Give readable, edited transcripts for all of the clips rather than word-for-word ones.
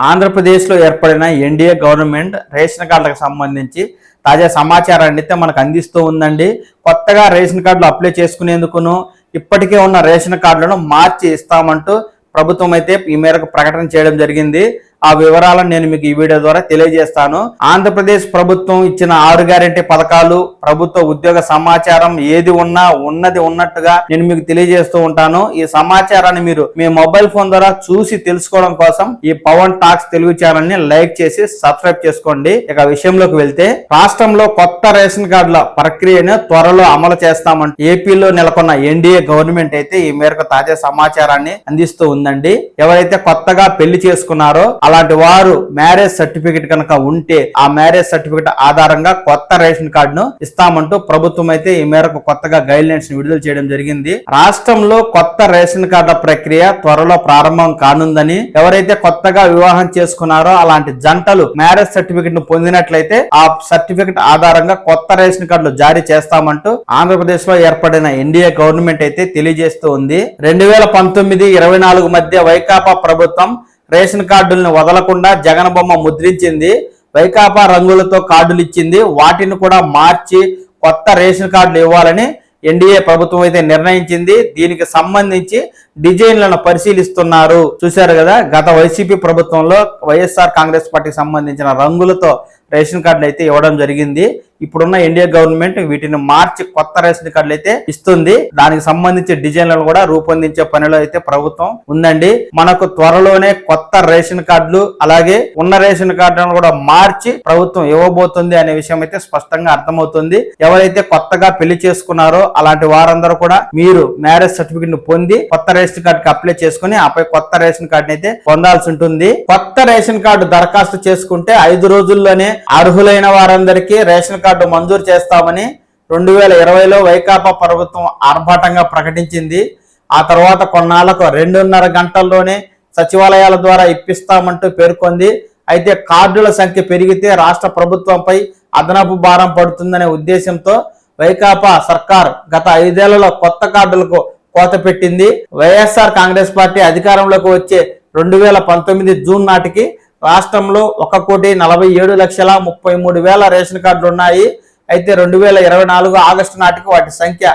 ఆంధ్రప్రదేశ్లో ఏర్పడిన NDA government ration కార్డులకు సంబంధించి తాజా సమాచారాన్ని అయితే మనకు అందిస్తూ ఉందండి. కొత్తగా రేషన్ కార్డులు అప్లై చేసుకునేందుకును ఇప్పటికే ఉన్న రేషన్ కార్డులను మార్చి ఇస్తామంటూ ప్రభుత్వం అయితే ఈ మేరకు ప్రకటన చేయడం జరిగింది. ఆ వివరాలను నేను మీకు ఈ వీడియో ద్వారా తెలియజేస్తాను. ఆంధ్రప్రదేశ్ ప్రభుత్వం ఇచ్చిన 6 గ్యారెంటీ పథకాలు, ప్రభుత్వ ఉద్యోగ సమాచారం ఏది ఉన్నా ఉన్నది ఉన్నట్టుగా నేను మీకు తెలియజేస్తూ ఉంటాను. ఈ సమాచారాన్ని మీరు మీ మొబైల్ ఫోన్ ద్వారా చూసి తెలుసుకోవడం కోసం ఈ పవన్ టాక్స్ తెలుగు ఛానల్ ని లైక్ చేసి సబ్స్క్రైబ్ చేసుకోండి. ఇక విషయంలోకి వెళ్తే, రాష్ట్రంలో కొత్త రేషన్ కార్డుల ప్రక్రియను త్వరలో అమలు చేస్తామంటూ ఏపీలో నెలకొన్న ఎన్డీఏ గవర్నమెంట్ అయితే ఈ మేరకు తాజా సమాచారాన్ని అందిస్తూ ఉందండి. ఎవరైతే కొత్తగా పెళ్లి చేసుకున్నారో అలాంటి వారు మ్యారేజ్ సర్టిఫికెట్ కనుక ఉంటే ఆ మ్యారేజ్ సర్టిఫికెట్ ఆధారంగా కొత్త రేషన్ కార్డును ఇస్తామంటూ ప్రభుత్వం అయితే ఈ మేరకు కొత్తగా గైడ్ లైన్స్ విడుదల చేయడం జరిగింది. రాష్ట్రంలో కొత్త రేషన్ కార్డుల ప్రక్రియ త్వరలో ప్రారంభం కానుందని, ఎవరైతే కొత్తగా వివాహం చేసుకున్నారో అలాంటి జంటలు మ్యారేజ్ సర్టిఫికెట్ ను పొందినట్లయితే ఆ సర్టిఫికెట్ ఆధారంగా కొత్త రేషన్ కార్డులు జారీ చేస్తామంటూ ఆంధ్రప్రదేశ్ లో ఏర్పడిన ఎన్డీఏ గవర్నమెంట్ అయితే తెలియజేస్తూ ఉంది. 2019-24 మధ్య వైకాపా ప్రభుత్వం రేషన్ కార్డులను వదలకుండా జగన్ బొమ్మ ముద్రించింది. వైకాపా రంగులతో కార్డులు ఇచ్చింది. వాటిని కూడా మార్చి కొత్త రేషన్ కార్డులు ఇవ్వాలని ఎన్డీఏ ప్రభుత్వం అయితే నిర్ణయించింది. దీనికి సంబంధించి డిజైన్లను పరిశీలిస్తున్నారు. చూశారు కదా, గత వైసీపీ ప్రభుత్వంలో వైఎస్ఆర్ కాంగ్రెస్ పార్టీకి సంబంధించిన రంగులతో రేషన్ కార్డులు అయితే ఇవ్వడం జరిగింది. ఇప్పుడున్న ఎన్డీఏ గవర్నమెంట్ వీటిని మార్చి కొత్త రేషన్ కార్డులు అయితే ఇస్తుంది. దానికి సంబంధించి డిజైన్లను కూడా రూపొందించే పనిలో అయితే ప్రభుత్వం ఉందండి. మనకు త్వరలోనే కొత్త రేషన్ కార్డులు అలాగే ఉన్న రేషన్ కార్డులను కూడా మార్చి ప్రభుత్వం ఇవ్వబోతుంది అనే విషయం అయితే స్పష్టంగా అర్థమవుతుంది. ఎవరైతే కొత్తగా పెళ్లి చేసుకున్నారో అలాంటి వారందరూ కూడా మీరు మ్యారేజ్ సర్టిఫికెట్ ను పొంది కొత్త రేషన్ కార్డుకి అప్లై చేసుకుని ఆపై కొత్త రేషన్ కార్డు అయితే పొందాల్సి ఉంటుంది. కొత్త రేషన్ కార్డు దరఖాస్తు చేసుకుంటే 5 రోజుల్లోనే అర్హులైన వారందరికీ రేషన్ కార్డు మంజూరు చేస్తామని 2020లో వైకాపా ప్రభుత్వం ఆర్భాటంగా ప్రకటించింది. ఆ తర్వాత కొన్నాళ్లకు 2.5 గంటల్లోనే సచివాలయాల ద్వారా ఇప్పిస్తామంటూ పేర్కొంది. అయితే కార్డుల సంఖ్య పెరిగితే రాష్ట్ర ప్రభుత్వంపై అదనపు భారం పడుతుందనే ఉద్దేశంతో వైకాపా సర్కార్ గత 5 ఏళ్లలో కొత్త కార్డులకు కోత పెట్టింది. వైఎస్ఆర్ కాంగ్రెస్ పార్టీ అధికారంలోకి వచ్చే 2019 జూన్ నాటికి రాష్ట్రంలో 1,47,33,000 రేషన్ కార్డులు ఉన్నాయి. అయితే 2024 ఆగస్టు నాటికి వాటి సంఖ్య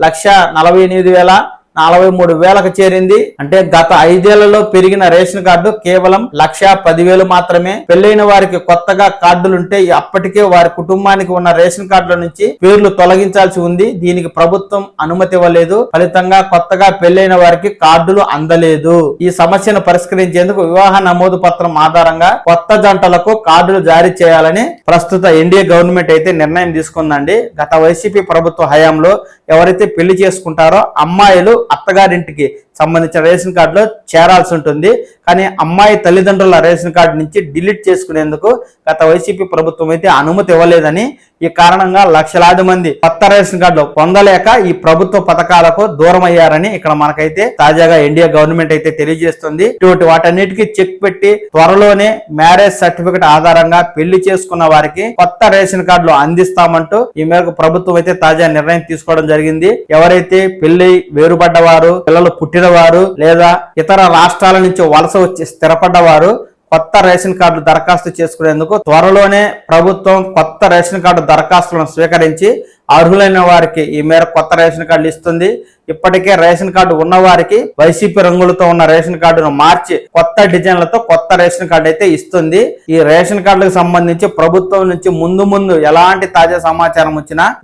1,48,43,000కు చేరింది. అంటే గత 5 ఏళ్లలో పెరిగిన రేషన్ కార్డు కేవలం 1,10,000 మాత్రమే. పెళ్లైన వారికి కొత్తగా కార్డులుంటే అప్పటికే వారి కుటుంబానికి ఉన్న రేషన్ కార్డుల నుంచి పేర్లు తొలగించాల్సి ఉంది. దీనికి ప్రభుత్వం అనుమతి ఇవ్వలేదు. ఫలితంగా కొత్తగా పెళ్లైన వారికి కార్డులు అందలేదు. ఈ సమస్యను పరిష్కరించేందుకు వివాహ నమోదు పత్రం ఆధారంగా కొత్త జంటలకు కార్డులు జారీ చేయాలని ప్రస్తుత ఎన్డీఏ గవర్నమెంట్ అయితే నిర్ణయం తీసుకుందండి. గత వైసీపీ ప్రభుత్వ హయాంలో ఎవరైతే పెళ్లి చేసుకుంటారో అమ్మాయిలు అత్తగారింటికి సంబంధించిన రేషన్ కార్డులో చేరాల్సి ఉంటుంది. కానీ అమ్మాయి తల్లిదండ్రుల రేషన్ కార్డు నుంచి డిలీట్ చేసుకునేందుకు గత వైసీపీ ప్రభుత్వం అయితే అనుమతి ఇవ్వలేదని, ఈ కారణంగా లక్షలాది మంది కొత్త రేషన్ కార్డులు పొందలేక ఈ ప్రభుత్వ పథకాలకు దూరం అయ్యారని ఇక్కడ మనకైతే తాజాగా ఎన్డీఏ గవర్నమెంట్ అయితే తెలియజేస్తుంది. ఇటువంటి వాటన్నిటికీ చెక్ పెట్టి త్వరలోనే మ్యారేజ్ సర్టిఫికెట్ ఆధారంగా పెళ్లి చేసుకున్న వారికి కొత్త రేషన్ కార్డులు అందిస్తామంటూ ఈ మేరకు ప్రభుత్వం అయితే తాజా నిర్ణయం తీసుకోవడం జరిగింది. ఎవరైతే పెళ్లి వేరుపడ్డవారు, పిల్లలు పుట్టినవారు లేదా ఇతర రాష్ట్రాల నుంచి వలస వచ్చి స్థిరపడ్డవారు కొత్త రేషన్ కార్డు దరఖాస్తు చేసుకునేందుకు త్వరలోనే ప్రభుత్వం కొత్త రేషన్ కార్డు దరఖాస్తులను స్వీకరించి అర్హులైన వారికి ఈ మేర కొత్త రేషన్ కార్డులు ఇస్తుంది. ఇప్పటికే రేషన్ కార్డు ఉన్న వారికి వైసీపీ రంగులతో ఉన్న రేషన్ కార్డును మార్చి కొత్త డిజైన్లతో కొత్త రేషన్ కార్డు అయితే ఇస్తుంది. ఈ రేషన్ కార్డులకు సంబంధించి ప్రభుత్వం నుంచి ముందు ఎలాంటి తాజా సమాచారం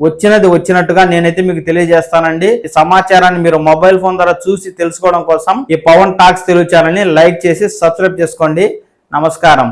వచ్చినది వచ్చినట్టుగా నేనైతే మీకు తెలియజేస్తానండి. ఈ సమాచారాన్ని మీరు మొబైల్ ఫోన్ ద్వారా చూసి తెలుసుకోవడం కోసం ఈ పవన్ టాక్స్ తెలుగు ఛానల్ ని లైక్ చేసి సబ్స్క్రైబ్ చేసుకోండి. నమస్కారం.